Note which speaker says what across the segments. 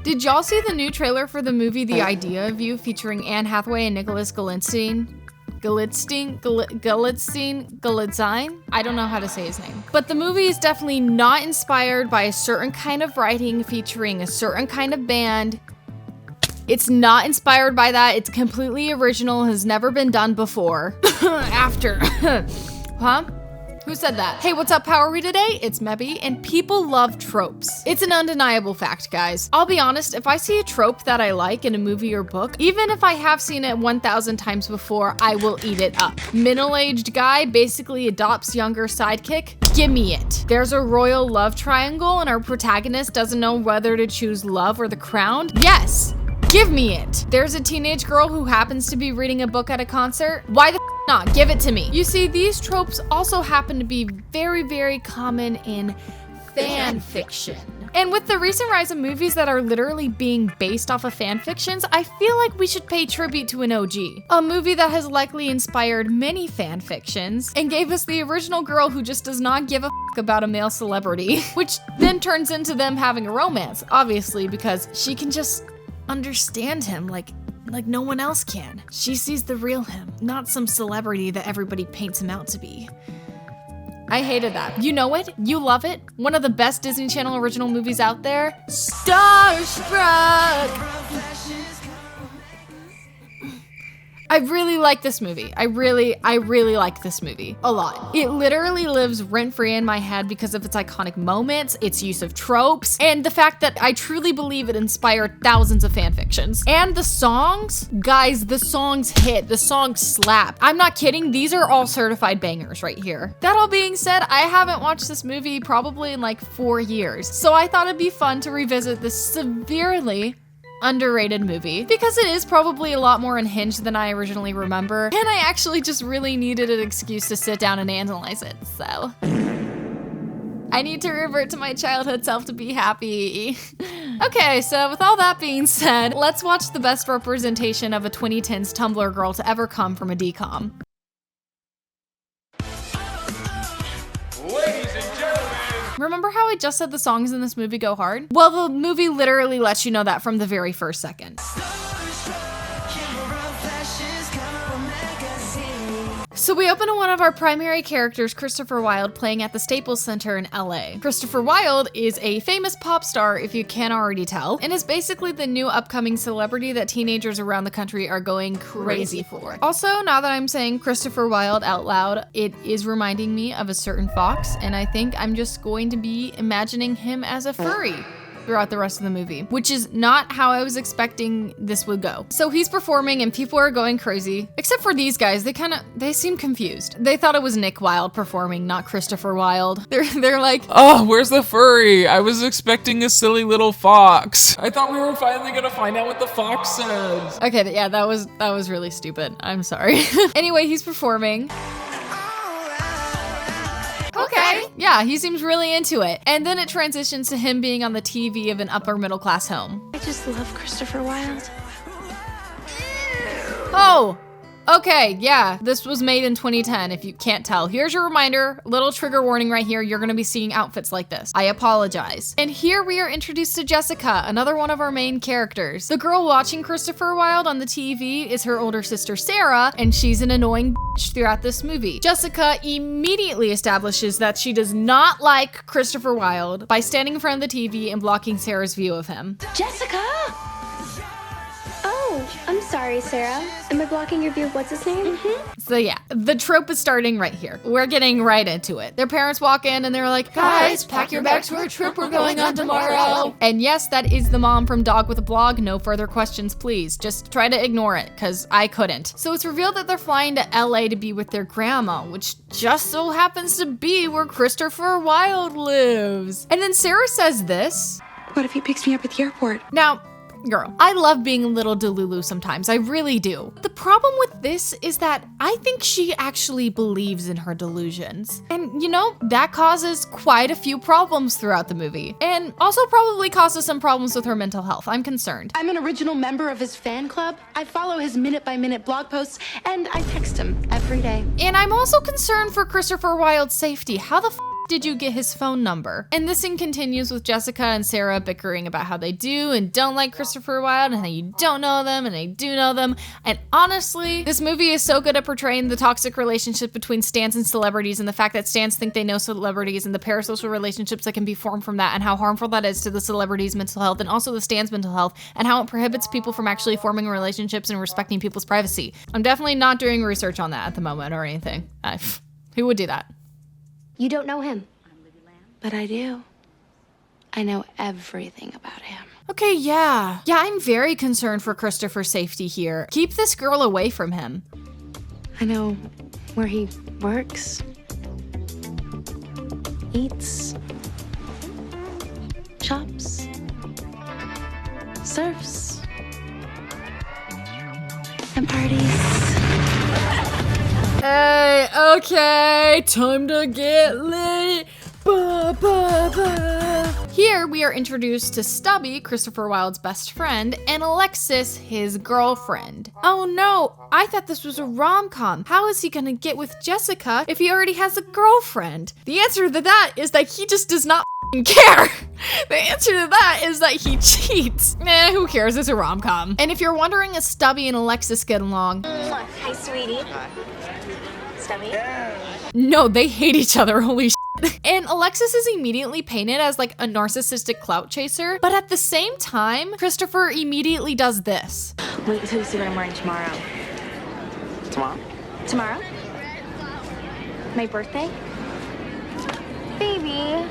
Speaker 1: Did y'all see the new trailer for the movie The Idea of You featuring Anne Hathaway and Nicholas Galitzine? Galitzine? I don't know how to say his name. But the movie is definitely not inspired by a certain kind of writing featuring a certain kind of band. It's not inspired by that. It's completely original, has never been done before. After. Huh? Who said that? Hey, what's up, How are we today? It's Mebby, and people love tropes. It's an undeniable fact, guys. I'll be honest, if I see a trope that I like in a movie or book, even if I have seen it 1,000 times before, I will eat it up. Middle-aged guy basically adopts younger sidekick. Give me it. There's a royal love triangle and our protagonist doesn't know whether to choose love or the crown. Yes. Give me it. There's a teenage girl who happens to be reading a book at a concert. Why the not? Give it to me. You see, these tropes also happen to be very, very common in fan fiction. And with the recent rise of movies that are literally being based off of fan fictions, I feel like we should pay tribute to an OG. A movie that has likely inspired many fan fictions and gave us the original girl who just does not give a about a male celebrity, which then turns into them having a romance, obviously, because she can just understand him like no one else can. She sees the real him, not some celebrity that everybody paints him out to be. I hated that. You know it, you love it. One of the best Disney Channel original movies out there, Starstruck. I really like this movie. I really like this movie a lot. It literally lives rent-free in my head because of its iconic moments, its use of tropes, and the fact that I truly believe it inspired thousands of fan fictions. And the songs, guys, the songs hit, the songs slap. I'm not kidding, these are all certified bangers right here. That all being said, I haven't watched this movie probably in like 4 years, so I thought it'd be fun to revisit this severely underrated movie because it is probably a lot more unhinged than I originally remember, and I actually just really needed an excuse to sit down and analyze it, so I need to revert to my childhood self to be happy. Okay, so with all that being said, let's watch the best representation of a 2010s Tumblr girl to ever come from a dcom. Remember how I just said the songs in this movie go hard? Well, the movie literally lets you know that from the very first second. So we open to one of our primary characters, Christopher Wilde, playing at the Staples Center in LA. Christopher Wilde is a famous pop star, if you can't already tell, and is basically the new upcoming celebrity that teenagers around the country are going crazy for. Also, now that I'm saying Christopher Wilde out loud, it is reminding me of a certain fox, and I think I'm just going to be imagining him as a furry throughout the rest of the movie, which is not how I was expecting this would go. So he's performing and people are going crazy, except for these guys. They seem confused. They thought it was Nick Wilde performing, not Christopher Wilde. They're like,
Speaker 2: oh, where's the furry? I was expecting a silly little fox. I thought we were finally gonna find out what the fox says.
Speaker 1: Okay, yeah, that was really stupid. I'm sorry. Anyway, he's performing. Okay. Yeah, he seems really into it. And then it transitions to him being on the TV of an upper middle class home.
Speaker 3: I just love Christopher Wilde.
Speaker 1: Oh, okay, yeah, this was made in 2010, if you can't tell. Here's your reminder, little trigger warning right here, you're gonna be seeing outfits like this. I apologize. And here we are introduced to Jessica, another one of our main characters. The girl watching Christopher Wilde on the TV is her older sister, Sarah, and she's an annoying bitch throughout this movie. Jessica immediately establishes that she does not like Christopher Wilde by standing in front of the TV and blocking Sarah's view of him.
Speaker 3: Jessica! Oh, I'm sorry, Sarah. Am I blocking your view of what's his name?
Speaker 1: So yeah, the trope is starting right here. We're getting right into it. Their parents walk in and they're like, guys, pack your bags for a trip we're going on tomorrow. And yes, that is the mom from Dog with a Blog. No further questions, please. Just try to ignore it, because I couldn't. So it's revealed that they're flying to LA to be with their grandma, which just so happens to be where Christopher Wilde lives. And then Sarah says this.
Speaker 4: What if he picks me up at the airport?
Speaker 1: Now, girl, I love being a little delulu sometimes, I really do. The problem with this is that I think she actually believes in her delusions. And you know, that causes quite a few problems throughout the movie. And also probably causes some problems with her mental health, I'm concerned.
Speaker 4: I'm an original member of his fan club. I follow his minute-by-minute blog posts, and I text him every day.
Speaker 1: And I'm also concerned for Christopher Wilde's safety. How the did you get his phone number? And this scene continues with Jessica and Sarah bickering about how they do and don't like Christopher Wilde and how you don't know them and they do know them. And honestly, this movie is so good at portraying the toxic relationship between stans and celebrities and the fact that stans think they know celebrities and the parasocial relationships that can be formed from that and how harmful that is to the celebrity's mental health and also the stans' mental health and how it prohibits people from actually forming relationships and respecting people's privacy. I'm definitely not doing research on that at the moment or anything. Who would do that?
Speaker 3: You don't know him.
Speaker 4: But I do. I know everything about him.
Speaker 1: Okay, yeah. Yeah, I'm very concerned for Christopher's safety here. Keep this girl away from him.
Speaker 4: I know where he works, eats, shops, surfs, and parties.
Speaker 1: Hey, okay, time to get lit. Ba, ba, ba. Here we are introduced to Stubby, Christopher Wilde's best friend, and Alexis, his girlfriend. Oh no, I thought this was a rom-com. How is he gonna get with Jessica if he already has a girlfriend? The answer to that is that he just does not care. The answer to that is that he cheats. Who cares? It's a rom-com. And if you're wondering if Stubby and Alexis get along,
Speaker 3: Hi, sweetie. Stubby?
Speaker 1: no, they hate each other. Holy shit. And Alexis is immediately painted as like a narcissistic clout chaser, but at the same time, Christopher immediately does this.
Speaker 3: Wait until you see what I'm wearing tomorrow.
Speaker 5: Tomorrow?
Speaker 3: Tomorrow? My birthday? Baby,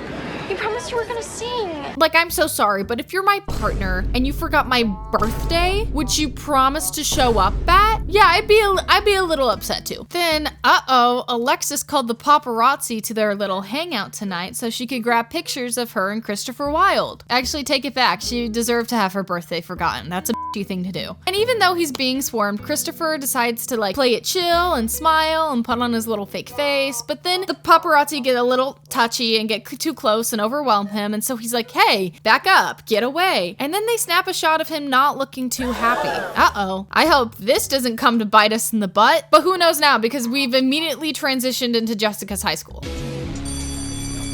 Speaker 3: you promised you were gonna sing.
Speaker 1: Like, I'm so sorry, but if you're my partner and you forgot my birthday, which you promised to show up at, yeah, I'd be a little upset too. Then, Alexis called the paparazzi to their little hangout tonight so she could grab pictures of her and Christopher Wilde. Actually, take it back. She deserved to have her birthday forgotten. That's a bitchy thing to do. And even though he's being swarmed, Christopher decides to like play it chill and smile and put on his little fake face. But then the paparazzi get a little touchy and get too close and overwhelm him. And so he's like, hey, back up, get away. And then they snap a shot of him not looking too happy. I hope this doesn't come to bite us in the butt. But who knows now, because we've immediately transitioned into Jessica's high school.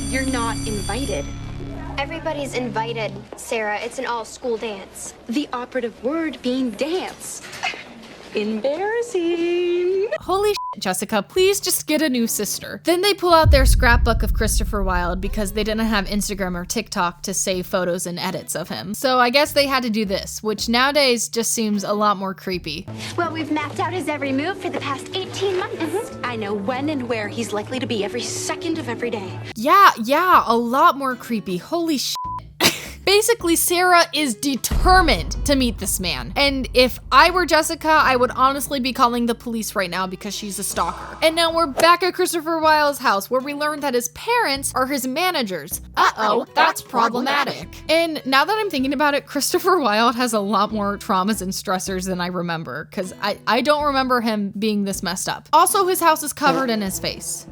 Speaker 4: You're not invited.
Speaker 3: Everybody's invited, Sarah. It's an all-school dance.
Speaker 4: The operative word being dance. Embarrassing.
Speaker 1: Holy shit, Jessica, please just get a new sister. Then they pull out their scrapbook of Christopher Wilde because they didn't have Instagram or TikTok to save photos and edits of him. So I guess they had to do this, which nowadays just seems a lot more creepy.
Speaker 3: Well, we've mapped out his every move for the past 18 months.
Speaker 4: I know when and where he's likely to be every second of every day.
Speaker 1: Yeah, a lot more creepy. Holy shit. Basically, Sarah is determined to meet this man. And if I were Jessica, I would honestly be calling the police right now because she's a stalker. And now we're back at Christopher Wilde's house where we learned that his parents are his managers. That's problematic. And now that I'm thinking about it, Christopher Wilde has a lot more traumas and stressors than I remember because I don't remember him being this messed up. Also, his house is covered in his face,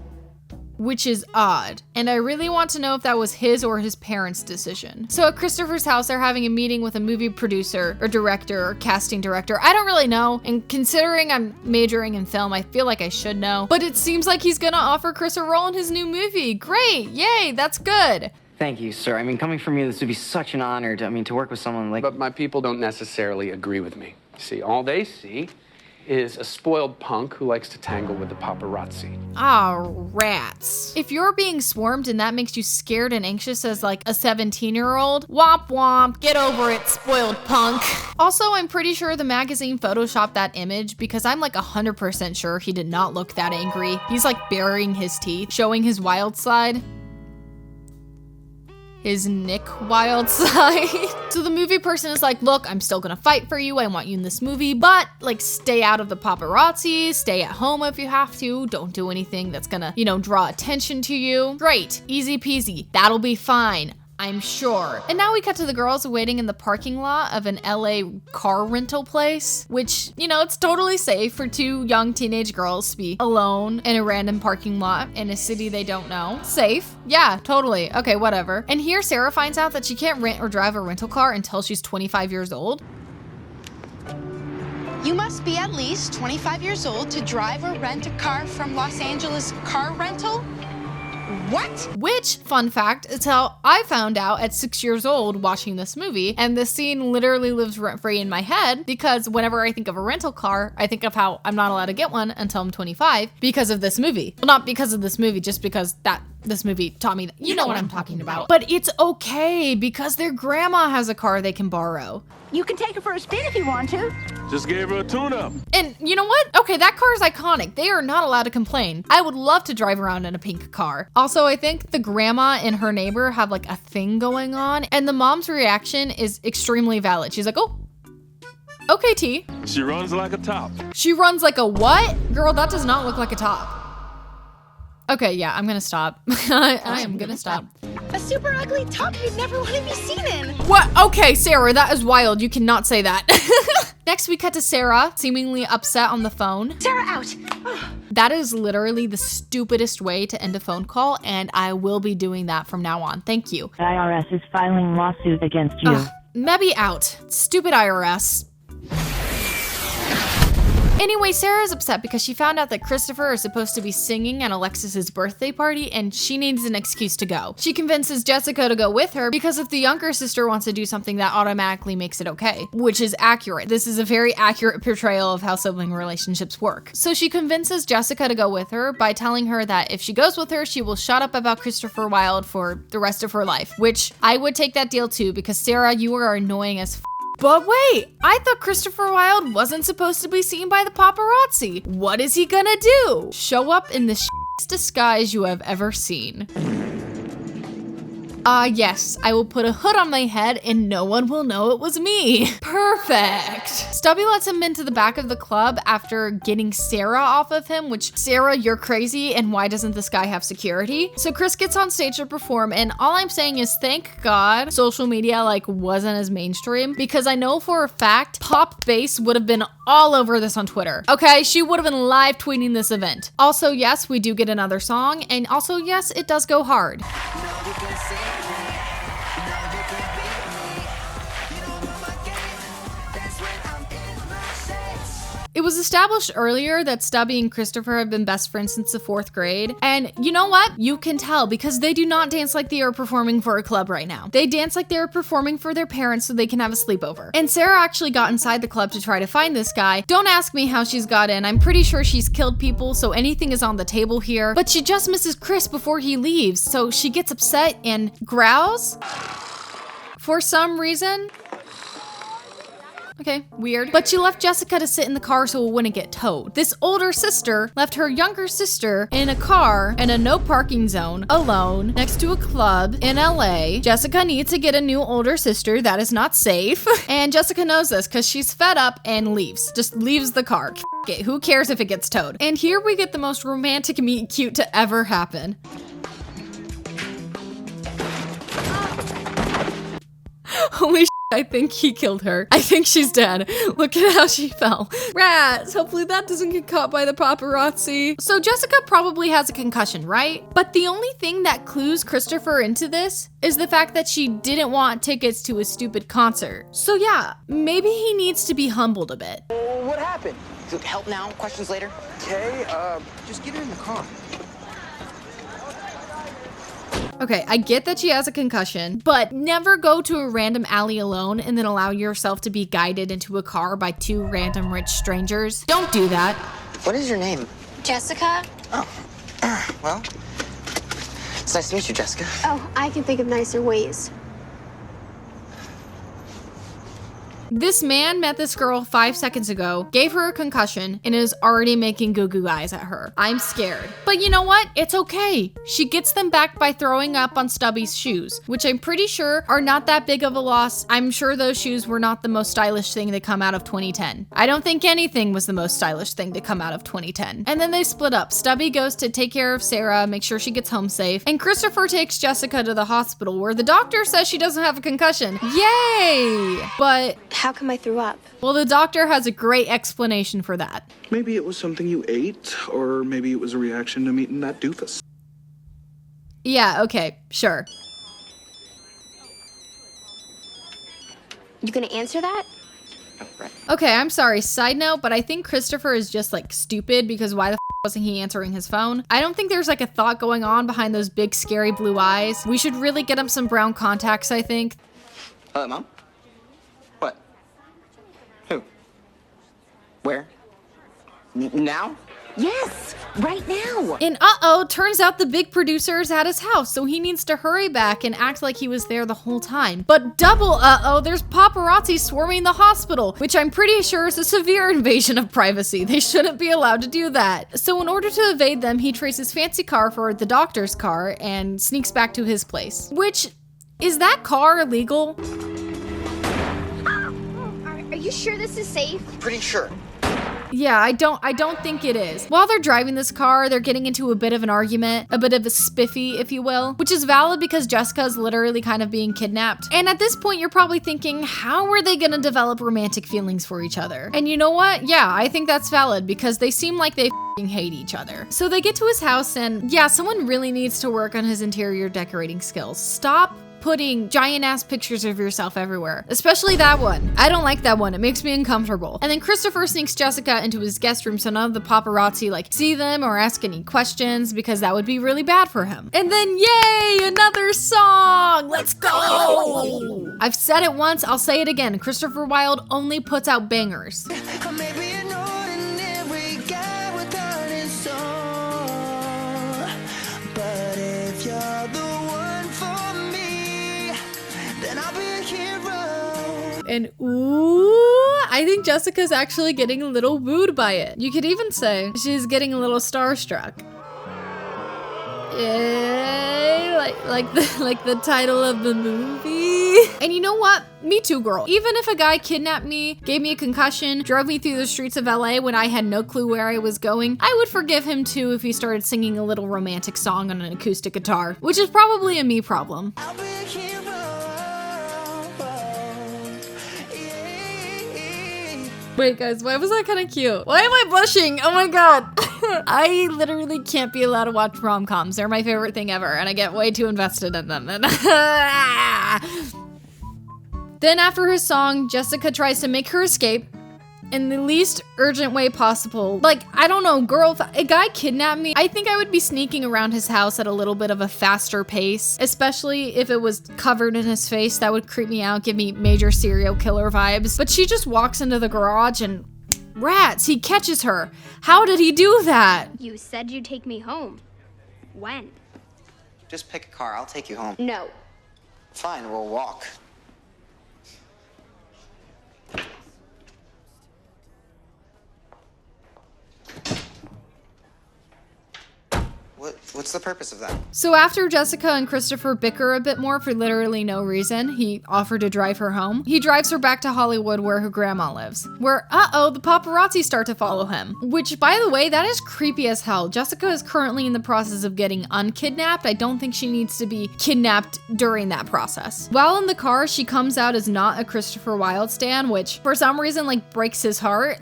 Speaker 1: which is odd. And I really want to know if that was his or his parents' decision. So at Christopher's house, they're having a meeting with a movie producer or director or casting director. I don't really know. And considering I'm majoring in film, I feel like I should know. But it seems like he's gonna offer Chris a role in his new movie. Great, yay, that's good.
Speaker 5: Thank you, sir. I mean, coming from you, this would be such an honor to work with someone like...
Speaker 6: But my people don't necessarily agree with me. See, all they see is a spoiled punk who likes to tangle with the paparazzi.
Speaker 1: Rats. If you're being swarmed and that makes you scared and anxious as like a 17-year-old, womp womp, get over it, spoiled punk. Also, I'm pretty sure the magazine photoshopped that image because I'm like 100% sure he did not look that angry. He's like baring his teeth, showing his wild side. His Nick Wilde side. So the movie person is like, look, I'm still gonna fight for you. I want you in this movie, but like stay out of the paparazzi, stay at home if you have to. Don't do anything that's gonna, draw attention to you. Great, easy peasy, that'll be fine, I'm sure. And now we cut to the girls waiting in the parking lot of an LA car rental place, which, it's totally safe for two young teenage girls to be alone in a random parking lot in a city they don't know. Safe? Yeah, totally. Okay, whatever. And here Sarah finds out that she can't rent or drive a rental car until she's 25 years old.
Speaker 7: You must be at least 25 years old to drive or rent a car from Los Angeles Car Rental. What?
Speaker 1: Which, fun fact, is how I found out at 6 years old watching this movie, and this scene literally lives rent-free in my head because whenever I think of a rental car, I think of how I'm not allowed to get one until I'm 25 because of this movie. Well, not because of this movie, just because this movie taught me that. You know what I'm talking about. But it's okay because their grandma has a car they can borrow.
Speaker 7: You can take her for a spin if you want to.
Speaker 8: Just gave her a tune-up.
Speaker 1: And you know what? Okay, that car is iconic. They are not allowed to complain. I would love to drive around in a pink car. Also, I think the grandma and her neighbor have like a thing going on, and the mom's reaction is extremely valid. She's like, oh, okay, T.
Speaker 8: She runs like a top.
Speaker 1: She runs like a what? Girl, that does not look like a top. Okay, yeah, I'm gonna stop. I am gonna stop.
Speaker 7: A super ugly top you'd never want to be seen in.
Speaker 1: What? Okay, Sarah, that is wild. You cannot say that. Next, we cut to Sarah, seemingly upset on the phone.
Speaker 7: Sarah, out.
Speaker 1: That is literally the stupidest way to end a phone call, and I will be doing that from now on. Thank you.
Speaker 9: The IRS is filing lawsuit against you.
Speaker 1: Mebby out. Stupid IRS. Anyway, Sarah's upset because she found out that Christopher is supposed to be singing at Alexis's birthday party and she needs an excuse to go. She convinces Jessica to go with her because if the younger sister wants to do something, that automatically makes it okay, which is accurate. This is a very accurate portrayal of how sibling relationships work. So she convinces Jessica to go with her by telling her that if she goes with her, she will shut up about Christopher Wilde for the rest of her life, which I would take that deal too because Sarah, you are annoying as f. But wait, I thought Christopher Wilde wasn't supposed to be seen by the paparazzi. What is he gonna do? Show up in the shittiest disguise you have ever seen. Yes, I will put a hood on my head and no one will know it was me. Perfect. Stubby lets him into the back of the club after getting Sarah off of him, which, Sarah, you're crazy and why doesn't this guy have security? So Chris gets on stage to perform and all I'm saying is thank God social media wasn't as mainstream because I know for a fact Pop Bass would have been all over this on Twitter. Okay, she would have been live tweeting this event. Also, yes, we do get another song and also, yes, it does go hard. It was established earlier that Stubby and Christopher have been best friends since the 4th grade. And you know what? You can tell because they do not dance like they are performing for a club right now. They dance like they are performing for their parents so they can have a sleepover. And Sarah actually got inside the club to try to find this guy. Don't ask me how she's got in. I'm pretty sure she's killed people, so anything is on the table here. But she just misses Chris before he leaves, so she gets upset and growls for some reason. Okay, weird. But she left Jessica to sit in the car so it wouldn't get towed. This older sister left her younger sister in a car in a no parking zone alone next to a club in LA. Jessica needs to get a new older sister. That is not safe. And Jessica knows this because she's fed up and leaves. Just leaves the car. Okay, who cares if it gets towed? And here we get the most romantic meet cute to ever happen. Holy shit, I think he killed her. I think she's dead. Look at how she fell. Rats, hopefully that doesn't get caught by the paparazzi. So Jessica probably has a concussion, right? But the only thing that clues Christopher into this is the fact that she didn't want tickets to a stupid concert. So yeah, maybe he needs to be humbled a bit.
Speaker 10: What happened? Help now, questions later.
Speaker 11: Okay, just get her in the car.
Speaker 1: Okay, I get that she has a concussion, but never go to a random alley alone and then allow yourself to be guided into a car by 2 random rich strangers. Don't do that.
Speaker 10: What is your name?
Speaker 3: Jessica?
Speaker 10: Oh, well, it's nice to meet you, Jessica.
Speaker 3: Oh, I can think of nicer ways.
Speaker 1: This man met this girl 5 seconds ago, gave her a concussion, and is already making goo-goo eyes at her. I'm scared. But you know what? It's okay. She gets them back by throwing up on Stubby's shoes, which I'm pretty sure are not that big of a loss. I'm sure those shoes were not the most stylish thing to come out of 2010. I don't think anything was the most stylish thing to come out of 2010. And then they split up. Stubby goes to take care of Sarah, make sure she gets home safe, and Christopher takes Jessica to the hospital where the doctor says she doesn't have a concussion. Yay! But
Speaker 3: how come I threw up?
Speaker 1: Well, the doctor has a great explanation for that.
Speaker 11: Maybe it was something you ate, or maybe it was a reaction to meeting that doofus.
Speaker 1: Yeah, okay, sure.
Speaker 3: You gonna answer that?
Speaker 1: Okay, I'm sorry, side note, but I think Christopher is just stupid because why the wasn't he answering his phone? I don't think there's like a thought going on behind those big scary blue eyes. We should really get him some brown contacts, I think.
Speaker 10: Mom? What? Who? Where? Now?
Speaker 7: Yes, right now.
Speaker 1: And turns out the big producer is at his house, so he needs to hurry back and act like he was there the whole time. But double there's paparazzi swarming the hospital, which I'm pretty sure is a severe invasion of privacy. They shouldn't be allowed to do that. So in order to evade them, he trades his fancy car for the doctor's car and sneaks back to his place. Which, is that car illegal?
Speaker 3: Are you sure this is safe?
Speaker 10: Pretty sure.
Speaker 1: Yeah, I don't think it is. While they're driving this car, they're getting into a bit of an argument, a bit of a spiffy, if you will, which is valid because Jessica is literally kind of being kidnapped. And at this point, you're probably thinking, how are they gonna develop romantic feelings for each other? And you know what? Yeah, I think that's valid because they seem like they hate each other. So they get to his house and yeah, someone really needs to work on his interior decorating skills. Stop putting giant ass pictures of yourself everywhere, especially that one. I don't like that one. It makes me uncomfortable. And then Christopher sneaks Jessica into his guest room so none of the paparazzi like see them or ask any questions because that would be really bad for him. And then yay, another song. Let's go. I've said it once, I'll say it again. Christopher Wilde only puts out bangers. And ooh, I think Jessica's actually getting a little wooed by it. You could even say she's getting a little starstruck. Yay, like the title of the movie. And you know what? Me too, girl. Even if a guy kidnapped me, gave me a concussion, drove me through the streets of LA when I had no clue where I was going, I would forgive him too if he started singing a little romantic song on an acoustic guitar, which is probably a me problem. Wait guys, why was that kind of cute? Why am I blushing? Oh my god. I literally can't be allowed to watch rom-coms. They're my favorite thing ever and I get way too invested in them. Then after his song, Jessica tries to make her escape in the least urgent way possible. Like, I don't know, girl, if a guy kidnapped me, I think I would be sneaking around his house at a little bit of a faster pace, especially if it was covered in his face. That would creep me out, give me major serial killer vibes. But she just walks into the garage and rats, he catches her. How did he do that?
Speaker 3: You said you'd take me home. When?
Speaker 10: Just pick a car. I'll take you home.
Speaker 3: No.
Speaker 10: Fine, we'll walk. What's the purpose of that?
Speaker 1: So after Jessica and Christopher bicker a bit more for literally no reason, he offered to drive her home. He drives her back to Hollywood where her grandma lives, where, the paparazzi start to follow him. Which, by the way, that is creepy as hell. Jessica is currently in the process of getting unkidnapped. I don't think she needs to be kidnapped during that process. While in the car, she comes out as not a Christopher Wilde stan, which for some reason, breaks his heart.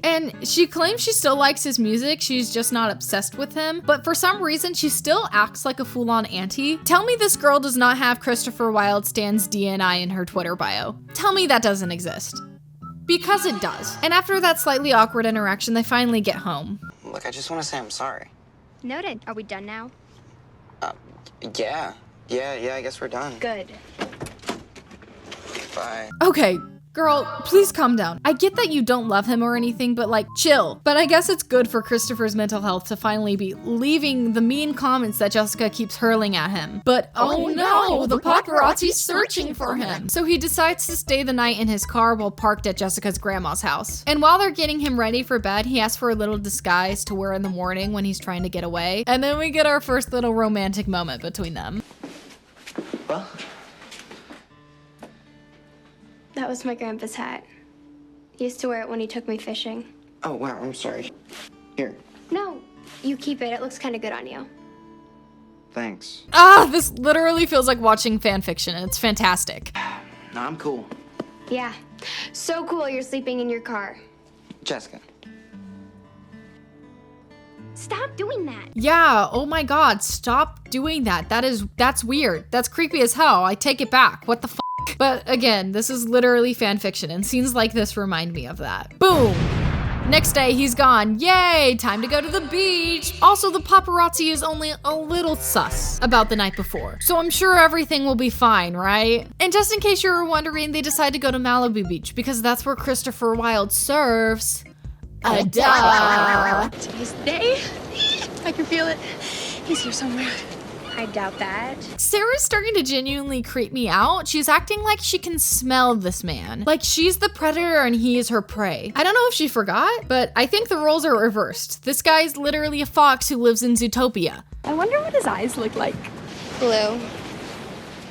Speaker 1: And she claims she still likes his music. She's just not obsessed with him. But for some reason, she still acts like a full-on auntie. Tell me this girl does not have Christopher Wilde stands DNI in her Twitter bio. Tell me that doesn't exist. Because it does. And after that slightly awkward interaction, they finally get home.
Speaker 10: Look, I just want to say I'm sorry.
Speaker 3: Noted. Are we done now?
Speaker 10: Yeah, I guess we're done.
Speaker 3: Good.
Speaker 10: Bye.
Speaker 1: Okay. Girl, please calm down. I get that you don't love him or anything, but chill. But I guess it's good for Christopher's mental health to finally be leaving the mean comments that Jessica keeps hurling at him. But oh no, the paparazzi's searching for him. So he decides to stay the night in his car while parked at Jessica's grandma's house. And while they're getting him ready for bed, he asks for a little disguise to wear in the morning when he's trying to get away. And then we get our first little romantic moment between them.
Speaker 10: Well,
Speaker 3: That was my grandpa's hat. He used to wear it when he took me fishing.
Speaker 10: oh wow, I'm sorry. Here,
Speaker 3: No, you keep it. It looks kind of good on you.
Speaker 10: thanks.
Speaker 1: This literally feels like watching fan fiction. It's fantastic.
Speaker 10: No, I'm cool.
Speaker 3: Yeah. So cool you're sleeping in your car.
Speaker 10: Jessica.
Speaker 3: Stop doing that.
Speaker 1: Yeah, oh my god, stop doing that. That's weird. That's creepy as hell. I take it back. What the f***? But again, this is literally fan fiction, and scenes like this remind me of that. Boom! Next day, he's gone. Yay, time to go to the beach. Also, the paparazzi is only a little sus about the night before, so I'm sure everything will be fine, right? And just in case you were wondering, they decide to go to Malibu Beach because that's where Christopher Wilde surfs. Duh.
Speaker 3: Today's the day. I can feel it. He's here somewhere. I doubt that.
Speaker 1: Sarah's starting to genuinely creep me out. She's acting like she can smell this man. Like she's the predator and he is her prey. I don't know if she forgot, but I think the roles are reversed. This guy's literally a fox who lives in Zootopia.
Speaker 3: I wonder what his eyes look like. Blue.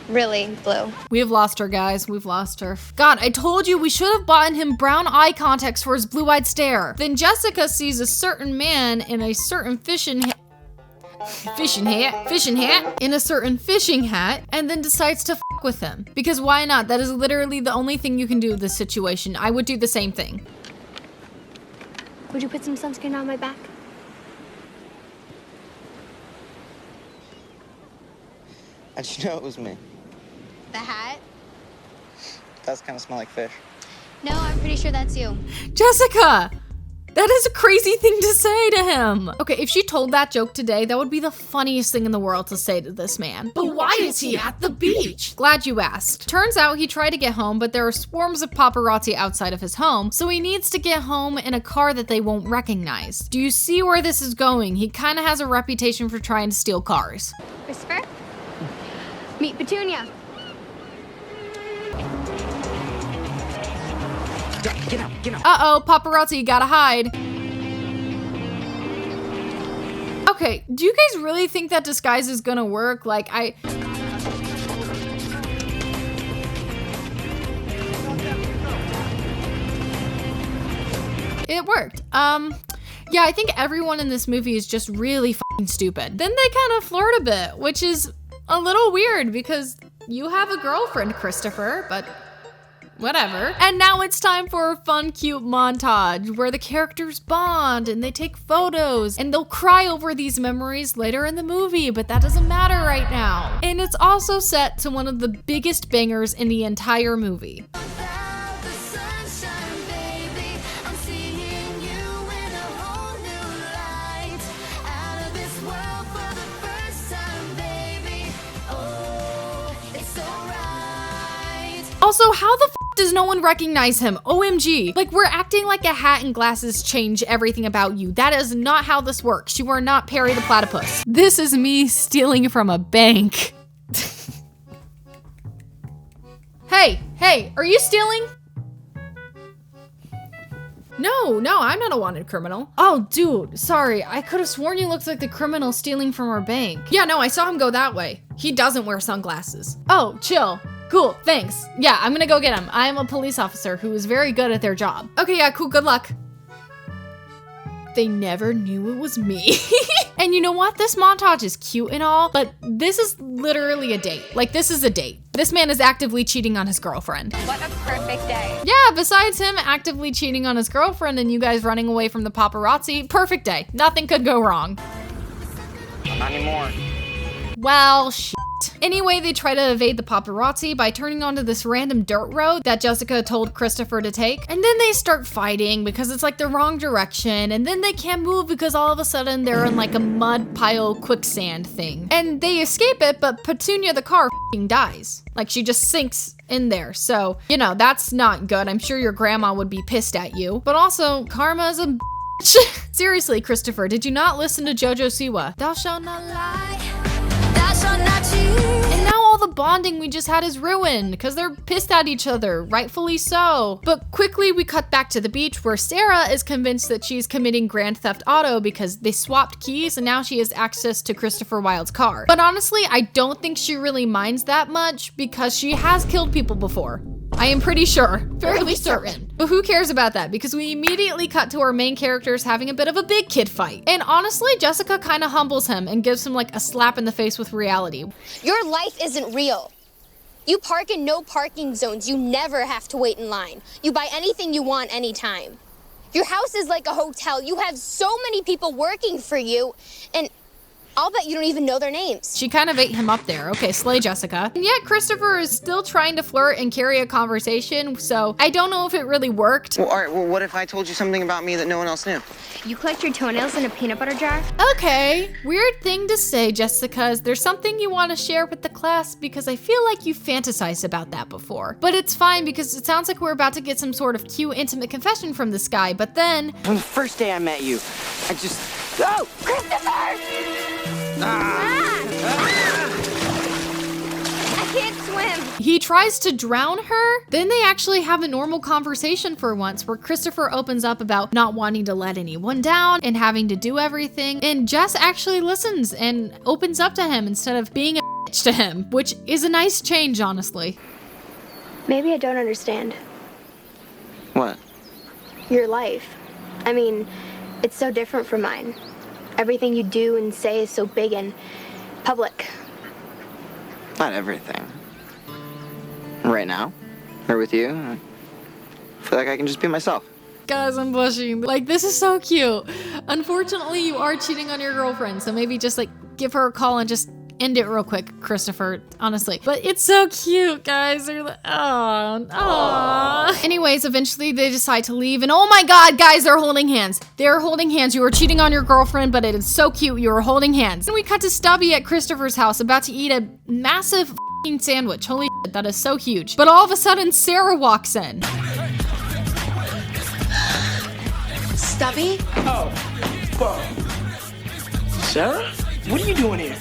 Speaker 3: Really blue.
Speaker 1: We've lost her, guys. We've lost her. God, I told you we should have bought him brown eye contacts for his blue-eyed stare. Then Jessica sees a certain man in a certain fishing hat, in a certain fishing hat, and then decides to f with him. Because why not? That is literally the only thing you can do in this situation. I would do the same thing.
Speaker 3: Would you put some sunscreen on my back?
Speaker 10: How'd you know it was me?
Speaker 3: The hat?
Speaker 10: Does kind of smell like fish.
Speaker 3: No, I'm pretty sure that's you.
Speaker 1: Jessica! That is a crazy thing to say to him. Okay, if she told that joke today, that would be the funniest thing in the world to say to this man. But why is he at the beach? Glad you asked. Turns out he tried to get home, but there are swarms of paparazzi outside of his home, so he needs to get home in a car that they won't recognize. Do you see where this is going? He kind of has a reputation for trying to steal cars.
Speaker 3: Christopher? Meet Petunia.
Speaker 10: Get out, get out.
Speaker 1: Uh-oh, paparazzi, gotta hide. Okay, do you guys really think that disguise is gonna work? Like, It worked. Yeah, I think everyone in this movie is just really fucking stupid. Then they kind of flirt a bit, which is a little weird because you have a girlfriend, Christopher, but whatever. And now it's time for a fun, cute montage where the characters bond and they take photos and they'll cry over these memories later in the movie, but that doesn't matter right now. And it's also set to one of the biggest bangers in the entire movie. Also, how the f does no one recognize him? OMG. Like, we're acting like a hat and glasses change everything about you. That is not how this works. You are not Perry the Platypus. This is me stealing from a bank. Hey, are you stealing? No, I'm not a wanted criminal. Oh, dude, sorry. I could have sworn you looked like the criminal stealing from our bank. Yeah, no, I saw him go that way. He doesn't wear sunglasses. Oh, chill. Cool, thanks. Yeah, I'm gonna go get him. I am a police officer who is very good at their job. Okay, yeah, cool, good luck. They never knew it was me. And you know what? This montage is cute and all, but this is literally a date. Like, this is a date. This man is actively cheating on his girlfriend.
Speaker 3: What a perfect day.
Speaker 1: Yeah, besides him actively cheating on his girlfriend and you guys running away from the paparazzi, perfect day. Nothing could go wrong.
Speaker 10: Not anymore.
Speaker 1: Well, shit. Anyway, they try to evade the paparazzi by turning onto this random dirt road that Jessica told Christopher to take. And then they start fighting because it's like the wrong direction. And then they can't move because all of a sudden they're in like a mud pile quicksand thing. And they escape it, but Petunia the car f***ing dies. Like she just sinks in there. So, you know, that's not good. I'm sure your grandma would be pissed at you. But also, karma's a bitch. Seriously, Christopher, did you not listen to Jojo Siwa? Thou shalt not lie. And now all the bonding we just had is ruined because they're pissed at each other, rightfully so. But quickly we cut back to the beach where Sarah is convinced that she's committing Grand Theft Auto because they swapped keys and now she has access to Christopher Wilde's car. But honestly, I don't think she really minds that much because she has killed people before. I am pretty sure, fairly certain. But who cares about that? Because we immediately cut to our main characters having a bit of a big kid fight. And honestly, Jessica kind of humbles him and gives him like a slap in the face with reality.
Speaker 3: Your life isn't real. You park in no parking zones. You never have to wait in line. You buy anything you want anytime. Your house is like a hotel. You have so many people working for you. And I'll bet you don't even know their names.
Speaker 1: She kind of ate him up there. Okay, slay Jessica. And yet Christopher is still trying to flirt and carry a conversation, so I don't know if it really worked.
Speaker 10: Well, all right, well, what if I told you something about me that no one else knew?
Speaker 3: You collect your toenails in a peanut butter jar?
Speaker 1: Okay, weird thing to say, Jessica. Is there something you want to share with the class? Because I feel like you fantasized about that before. But it's fine because it sounds like we're about to get some sort of cute, intimate confession from this guy, but then...
Speaker 10: From the first day I met you, I just... Oh!
Speaker 3: Christopher! I can't swim.
Speaker 1: He tries to drown her. Then they actually have a normal conversation for once where Christopher opens up about not wanting to let anyone down and having to do everything. And Jess actually listens and opens up to him instead of being a bitch to him, which is a nice change, honestly.
Speaker 3: Maybe I don't understand.
Speaker 10: What?
Speaker 3: Your life. I mean, it's so different from mine. Everything you do and say is so big and public.
Speaker 10: Not everything. Right now, or with you, I feel like I can just be myself.
Speaker 1: Guys, I'm blushing. Like, this is so cute. Unfortunately, you are cheating on your girlfriend, so maybe just like give her a call and just end it real quick, Christopher, honestly. But it's so cute, guys. They're like, oh. Anyways, eventually they decide to leave, and oh my god, guys, they're holding hands. They're holding hands. You were cheating on your girlfriend, but it is so cute. You were holding hands. And we cut to Stubby at Christopher's house, about to eat a massive f***ing sandwich. Holy shit, that is so huge. But all of a sudden, Sarah walks in.
Speaker 7: Stubby?
Speaker 12: Oh, whoa. Sarah? What are you doing here?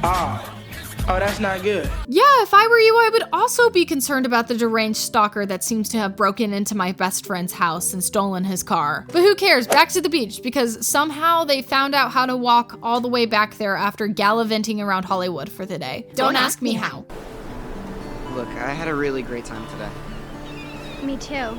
Speaker 12: Oh, that's not good.
Speaker 1: Yeah, if I were you, I would also be concerned about the deranged stalker that seems to have broken into my best friend's house and stolen his car. But who cares? Back to the beach, because somehow they found out how to walk all the way back there after gallivanting around Hollywood for the day. Don't ask me how.
Speaker 10: Look, I had a really great time today.
Speaker 3: Me too.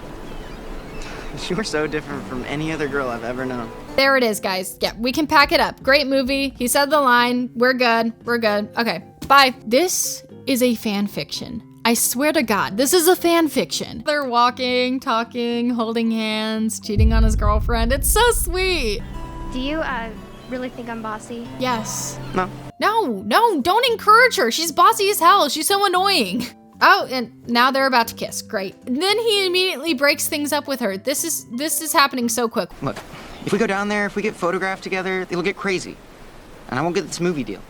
Speaker 10: You were so different from any other girl I've ever known.
Speaker 1: There it is, guys. Yeah, we can pack it up. Great movie. He said the line. We're good. We're good. Okay, bye. This is a fan fiction. I swear to God, this is a fan fiction. They're walking, talking, holding hands, cheating on his girlfriend. It's so sweet.
Speaker 3: Do you, really think I'm bossy?
Speaker 1: Yes.
Speaker 10: No.
Speaker 1: No, don't encourage her. She's bossy as hell. She's so annoying. Oh, and now they're about to kiss. Great. And then he immediately breaks things up with her. This is happening so quick.
Speaker 10: Look, if we go down there, if we get photographed together, it'll get crazy. And I won't get this movie deal.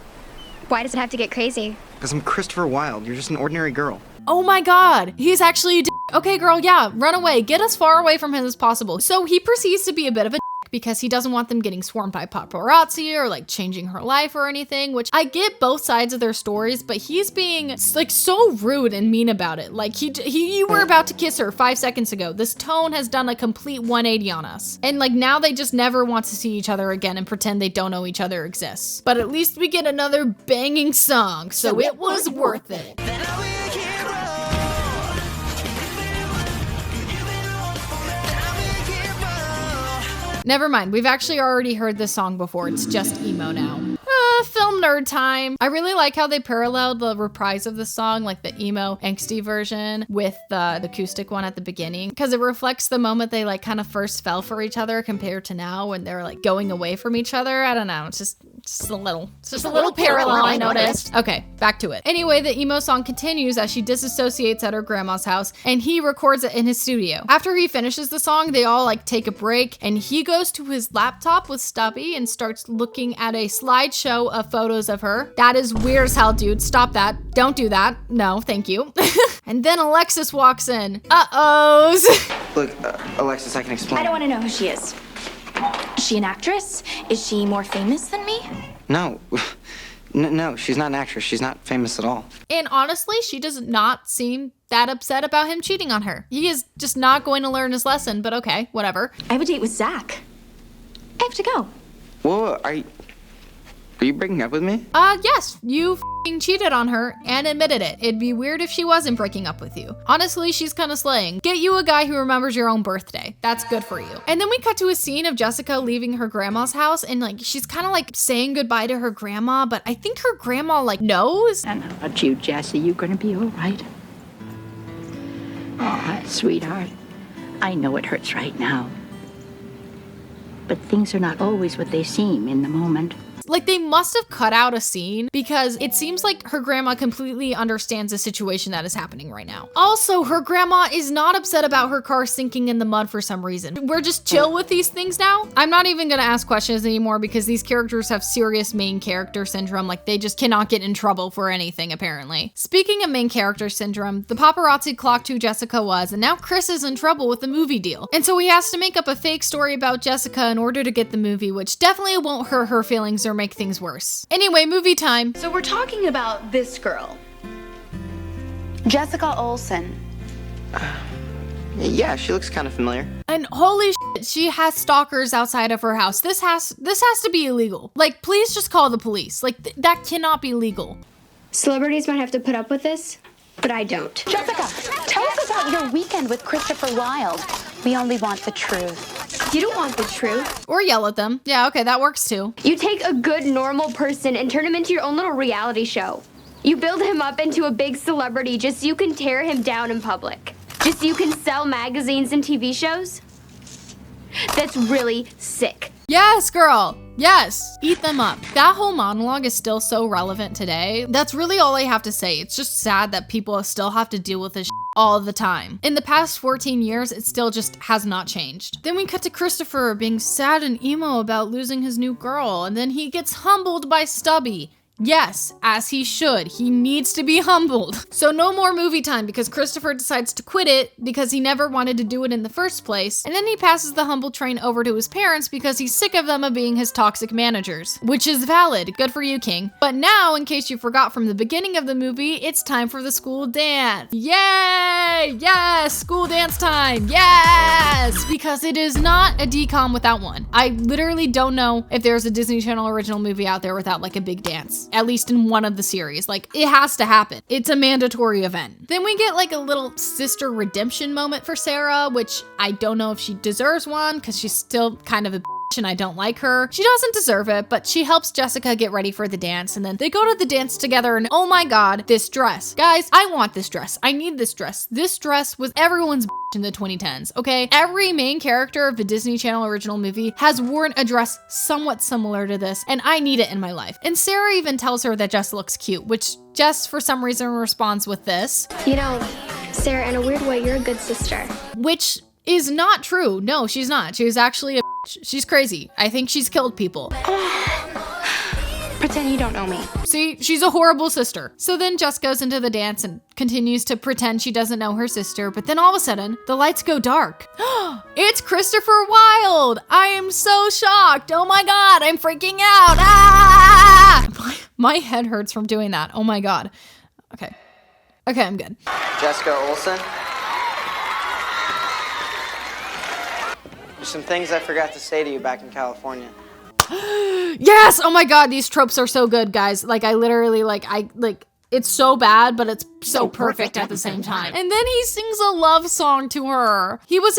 Speaker 3: Why does it have to get crazy?
Speaker 10: Because I'm Christopher Wilde. You're just an ordinary girl.
Speaker 1: Oh my God, he's actually a d. Okay, girl, yeah, run away. Get as far away from him as possible. So he proceeds to be a bit of a d because he doesn't want them getting swarmed by paparazzi or like changing her life or anything, which I get both sides of their stories, but he's being like so rude and mean about it. Like you were about to kiss her 5 seconds ago. This tone has done a complete 180 on us. And like now they just never want to see each other again and pretend they don't know each other exists. But at least we get another banging song, so it was worth it. Never mind, we've actually already heard this song before. It's just emo now. Film nerd time. I really like how they paralleled the reprise of the song, like the emo angsty version with the acoustic one at the beginning, because it reflects the moment they like kind of first fell for each other compared to now when they're like going away from each other. I don't know, it's just a little parallel I noticed. Okay, back to it. Anyway, the emo song continues as she disassociates at her grandma's house and he records it in his studio. After he finishes the song, they all like take a break and he goes to his laptop with Stubby and starts looking at a slideshow of photos of her. That is weird as hell, dude. Stop that. Don't do that. No, thank you. And then Alexis walks in. Uh-ohs.
Speaker 10: Look, Alexis, I can explain.
Speaker 7: I don't want to know who she is. Is she an actress? Is she more famous than me?
Speaker 10: No. No, she's not an actress. She's not famous at all.
Speaker 1: And honestly, she does not seem that upset about him cheating on her. He is just not going to learn his lesson, but okay, whatever.
Speaker 7: I have a date with Zach. I have to go.
Speaker 10: Whoa, are you breaking up with me?
Speaker 1: Yes, you f***ing cheated on her and admitted it. It'd be weird if she wasn't breaking up with you. Honestly, she's kind of slaying. Get you a guy who remembers your own birthday. That's good for you. And then we cut to a scene of Jessica leaving her grandma's house and like she's kind of like saying goodbye to her grandma, but I think her grandma like knows.
Speaker 13: And how about you, Jessie? You gonna be all right? Oh, sweetheart, I know it hurts right now. But things are not always what they seem in the moment.
Speaker 1: Like, they must have cut out a scene because it seems like her grandma completely understands the situation that is happening right now. Also, her grandma is not upset about her car sinking in the mud for some reason. We're just chill with these things now. I'm not even gonna ask questions anymore because these characters have serious main character syndrome. Like, they just cannot get in trouble for anything, apparently. Speaking of main character syndrome, the paparazzi clocked who Jessica was, and now Chris is in trouble with the movie deal. And so he has to make up a fake story about Jessica in order to get the movie, which definitely won't hurt her feelings or make things worse. Anyway, movie time.
Speaker 4: So we're talking about this girl, Jessica Olsen.
Speaker 10: Yeah, she looks kind of familiar.
Speaker 1: And holy shit, she has stalkers outside of her house. This has to be illegal. Like, please just call the police. Like, that cannot be legal.
Speaker 3: Celebrities might have to put up with this, but I don't.
Speaker 7: Jessica, tell us about your weekend with Christopher Wilde. We only want the truth.
Speaker 3: You don't want the truth.
Speaker 1: Or yell at them. Yeah, okay, that works too.
Speaker 3: You take a good, normal person and turn him into your own little reality show. You build him up into a big celebrity just so you can tear him down in public. Just so you can sell magazines and TV shows? That's really sick.
Speaker 1: Yes, girl. Yes. Eat them up. That whole monologue is still so relevant today. That's really all I have to say. It's just sad that people still have to deal with this all the time. In the past 14 years, it still just has not changed. Then we cut to Christopher being sad and emo about losing his new girl, and then he gets humbled by Stubby. Yes, as he should. He needs to be humbled. So no more movie time because Christopher decides to quit it because he never wanted to do it in the first place. And then he passes the humble train over to his parents because he's sick of them being his toxic managers, which is valid. Good for you, King. But now, in case you forgot from the beginning of the movie, it's time for the school dance. Yay! Yes, school dance time. Yes! Because it is not a dcom without one. I literally don't know if there's a Disney Channel original movie out there without like a big dance. At least in one of the series. Like, it has to happen. It's a mandatory event. Then we get like a little sister redemption moment for Sarah, which I don't know if she deserves one because she's still kind of a bitch and I don't like her. She doesn't deserve it, but she helps Jessica get ready for the dance, and then they go to the dance together, and oh my god, this dress. Guys, I want this dress. I need this dress. This dress was everyone's in the 2010s, okay? Every main character of the Disney Channel original movie has worn a dress somewhat similar to this, and I need it in my life. And Sarah even tells her that Jess looks cute, which Jess, for some reason, responds with this.
Speaker 3: You know, Sarah, in a weird way, you're a good sister.
Speaker 1: Which is not true. No, she's not. She's actually a bitch. She's crazy. I think she's killed people.
Speaker 4: Pretend you don't know me.
Speaker 1: See, she's a horrible sister. So then Jess goes into the dance and continues to pretend she doesn't know her sister, but then all of a sudden, the lights go dark. It's Christopher Wilde! I am so shocked. Oh my god, I'm freaking out. Ah! My head hurts from doing that. Oh my god. Okay, I'm good.
Speaker 10: Jessica Olsen? There's some things I forgot to say to you back in California.
Speaker 1: Yes! Oh my god, these tropes are so good, guys. Like, I literally, it's so bad, but it's so perfect at the same time. And then he sings a love song to her. He was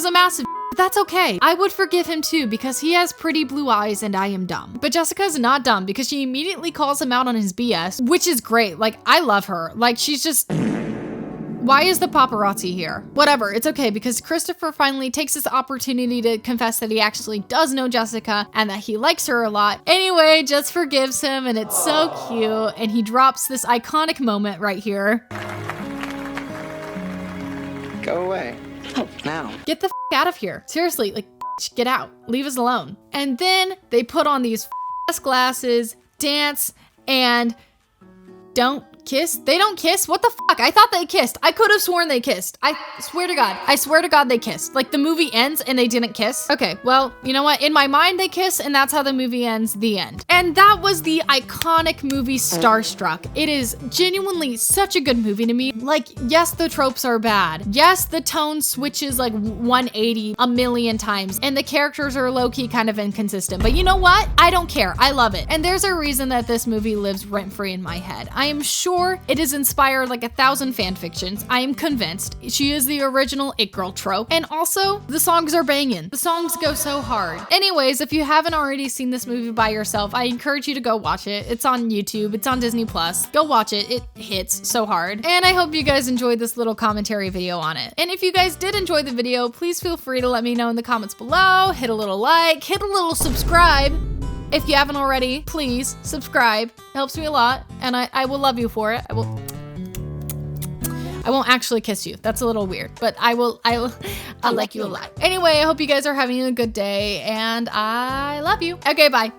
Speaker 1: a massive but that's okay. I would forgive him too because he has pretty blue eyes and I am dumb. But Jessica's not dumb because she immediately calls him out on his BS, which is great. Like, I love her. Like, she's just... Why is the paparazzi here? Whatever, it's okay because Christopher finally takes this opportunity to confess that he actually does know Jessica and that he likes her a lot. Anyway, Jess forgives him and it's so cute, and he drops this iconic moment right here.
Speaker 10: Go away. Now.
Speaker 1: Get the f out of here. Seriously, like, get out. Leave us alone. And then they put on these f glasses, dance, and don't kiss? They don't kiss? What the fuck? I thought they kissed. I could have sworn they kissed. I swear to God they kissed. Like, the movie ends and they didn't kiss. Okay, well, you know what? In my mind, they kiss, and that's how the movie ends, the end. And that was the iconic movie Starstruck. It is genuinely such a good movie to me. Like, yes, the tropes are bad. Yes, the tone switches like 180 a million times, and the characters are low-key kind of inconsistent. But you know what? I don't care. I love it. And there's a reason that this movie lives rent-free in my head. I am sure it is inspired like 1,000 fan fictions. I am convinced. She is the original it girl trope. And also, the songs are banging. The songs go so hard. Anyways, if you haven't already seen this movie by yourself, I encourage you to go watch it. It's on YouTube. It's on Disney Plus. Go watch it. It hits so hard. And I hope you guys enjoyed this little commentary video on it. And if you guys did enjoy the video, please feel free to let me know in the comments below. Hit a little like, hit a little subscribe. If you haven't already, please subscribe. It helps me a lot, and I will love you for it. I won't actually kiss you. That's a little weird, but I'll like you a lot. Anyway, I hope you guys are having a good day, and I love you. Okay, bye.